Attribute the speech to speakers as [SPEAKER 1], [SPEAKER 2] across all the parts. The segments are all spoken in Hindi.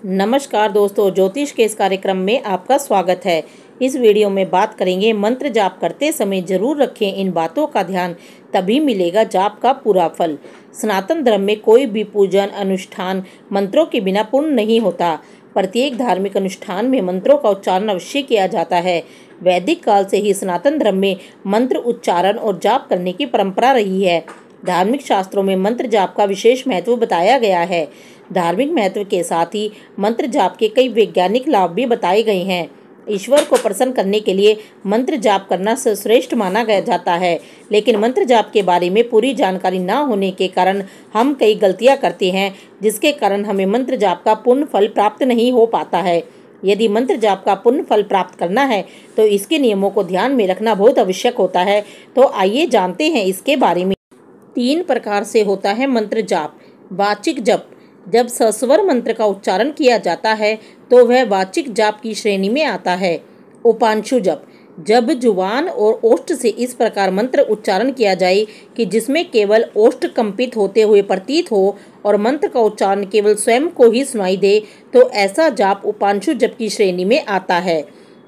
[SPEAKER 1] नमस्कार दोस्तों, ज्योतिष के इस कार्यक्रम में आपका स्वागत है। इस वीडियो में बात करेंगे मंत्र जाप करते समय जरूर रखें इन बातों का ध्यान, तभी मिलेगा जाप का पूरा फल। सनातन धर्म में कोई भी पूजन अनुष्ठान मंत्रों के बिना पूर्ण नहीं होता। प्रत्येक धार्मिक अनुष्ठान में मंत्रों का उच्चारण अवश्य किया जाता है। वैदिक काल से ही सनातन धर्म में मंत्र उच्चारण और जाप करने की परंपरा रही है। धार्मिक शास्त्रों में मंत्र जाप का विशेष महत्व बताया गया है। धार्मिक महत्व के साथ ही मंत्र जाप के कई वैज्ञानिक लाभ भी बताए गए हैं। ईश्वर को प्रसन्न करने के लिए मंत्र जाप करना श्रेष्ठ माना जाता है, लेकिन मंत्र जाप के बारे में पूरी जानकारी न होने के कारण हम कई गलतियां करते हैं, जिसके कारण हमें मंत्र जाप का पूर्ण फल प्राप्त नहीं हो पाता है। यदि मंत्र जाप का पूर्ण फल प्राप्त करना है तो इसके नियमों को ध्यान में रखना बहुत आवश्यक होता है। तो आइए जानते हैं इसके बारे में। 3 प्रकार से होता है मंत्र जाप। वाचिक जप, जब सस्वर मंत्र का उच्चारण किया जाता है तो वह वाचिक जाप की श्रेणी में आता है। उपांशु जप, जब जुबान और ओष्ठ से इस प्रकार मंत्र उच्चारण किया जाए कि जिसमें केवल ओष्ठ कंपित होते हुए प्रतीत हो और मंत्र का उच्चारण केवल स्वयं को ही सुनाई दे, तो ऐसा जाप उपांशु जप की श्रेणी में आता है।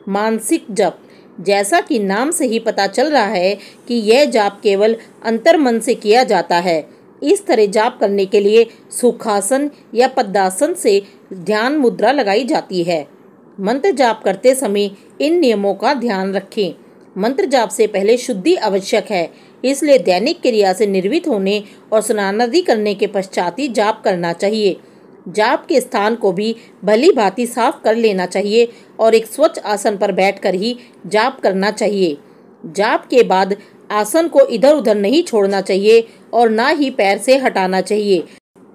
[SPEAKER 1] मानसिक जप, जैसा कि नाम से ही पता चल रहा है कि यह जाप केवल अंतर्मन से किया जाता है। इस तरह जाप करने के लिए सुखासन या पद्मासन से ध्यान मुद्रा लगाई जाती है। मंत्र जाप करते समय इन नियमों का ध्यान रखें। मंत्र जाप से पहले शुद्धि आवश्यक है, इसलिए दैनिक क्रिया से निर्वृत्त होने और स्नान आदि करने के पश्चात ही जाप करना चाहिए। जाप के स्थान को भी भली भांति साफ कर लेना चाहिए और एक स्वच्छ आसन पर बैठकर ही जाप करना चाहिए। जाप के बाद आसन को इधर उधर नहीं छोड़ना चाहिए और ना ही पैर से हटाना चाहिए।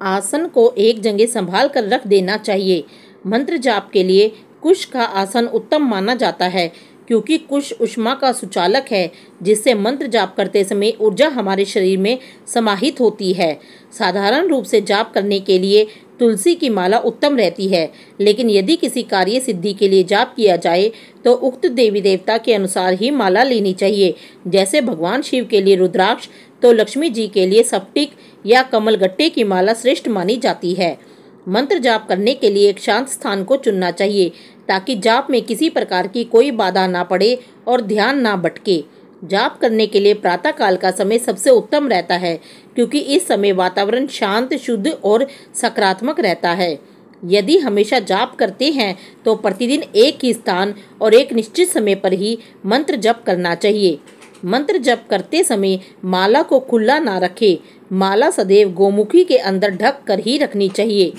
[SPEAKER 1] आसन को एक जगह संभाल कर रख देना चाहिए। मंत्र जाप के लिए कुश का आसन उत्तम माना जाता है, क्योंकि कुश ऊष्मा का सुचालक है, जिससे मंत्र जाप करते समय ऊर्जा हमारे शरीर में समाहित होती है। साधारण रूप से जाप करने के लिए तुलसी की माला उत्तम रहती है, लेकिन यदि किसी कार्य सिद्धि के लिए जाप किया जाए तो उक्त देवी देवता के अनुसार ही माला लेनी चाहिए। जैसे भगवान शिव के लिए रुद्राक्ष, तो लक्ष्मी जी के लिए स्फटिक या कमलगट्टे की माला श्रेष्ठ मानी जाती है। मंत्र जाप करने के लिए एक शांत स्थान को चुनना चाहिए, ताकि जाप में किसी प्रकार की कोई बाधा ना पड़े और ध्यान ना भटके। जाप करने के लिए प्रातः काल का समय सबसे उत्तम रहता है, क्योंकि इस समय वातावरण शांत, शुद्ध और सकारात्मक रहता है। यदि हमेशा जाप करते हैं तो प्रतिदिन एक ही स्थान और एक निश्चित समय पर ही मंत्र जप करना चाहिए। मंत्र जप करते समय माला को खुला ना रखें। माला सदैव गोमुखी के अंदर ढक कर ही रखनी चाहिए।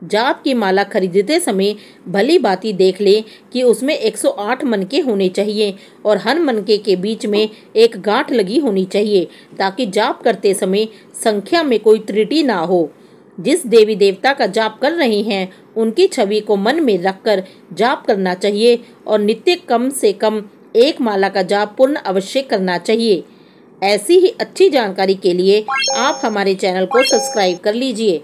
[SPEAKER 1] जाप की माला खरीदते समय भली भांति देख लें कि उसमें 108 मनके होने चाहिए और हर मनके के बीच में एक गांठ लगी होनी चाहिए, ताकि जाप करते समय संख्या में कोई त्रुटि ना हो। जिस देवी देवता का जाप कर रहे हैं उनकी छवि को मन में रखकर जाप करना चाहिए और नित्य कम से कम एक माला का जाप पूर्ण अवश्य करना चाहिए। ऐसी ही अच्छी जानकारी के लिए आप हमारे चैनल को सब्सक्राइब कर लीजिए।